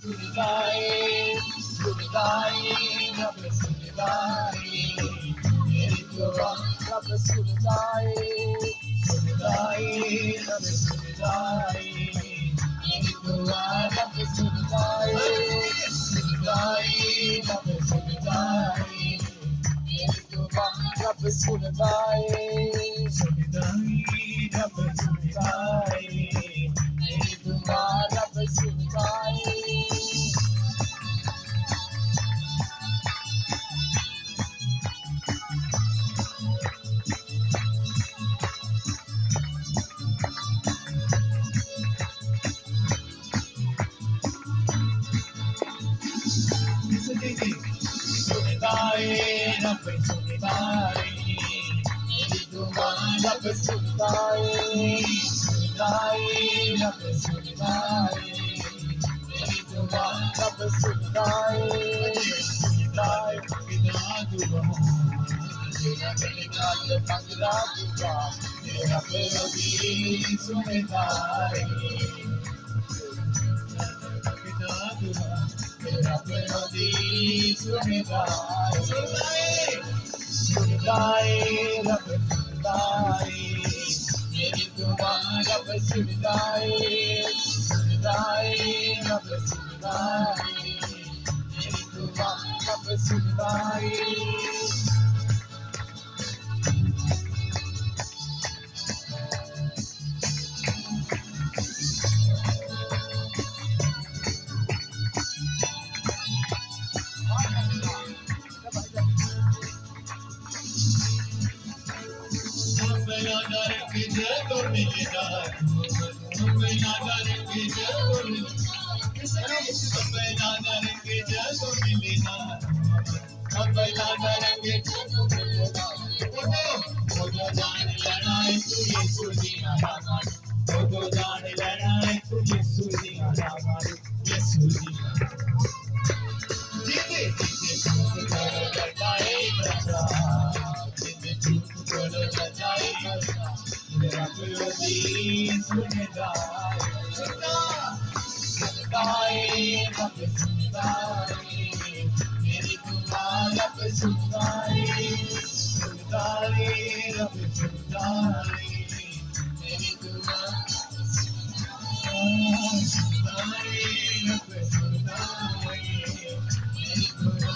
सुनदाए सुनदाए रब सुनदाए मेरी दुआ रब सुनदाए सुनदाए रब सुनदाए मेरी दुआ रब सुनदाए सुनदाए रब सुनदाए मेरी दुआ रब सुनदाए सुनदाए रब सुनदाए मेरी दुआ रब सुनदाए सुनदाए रब सुनदाए मेरी दुआ रब सुनदाए सुनदाए रब सुनदाए मेरी दुआ रब सुनदाए सुनदाए बिना दुआ तेरा मेरे नाल मंगला दुआ तेरा मेरी सुनदाए बिना दुआ तेरा मेरी सुनदाए सुनदाए रब सुनदाए मेरी दुआ रब सुनदाए सुनदाए रब सुनदाए मेरी दुआ रब सुनदाए मेरी दुआ रब सुनदाए सुनदाए रब सुनदाए मेरी दुआ सुनदाए रब सुनदाए मेरी दुआ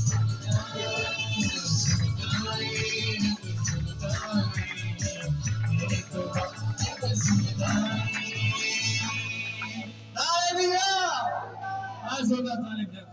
सुनदाए रब सुनदाए मेरी दुआ रब सुनदाए Hallelujah!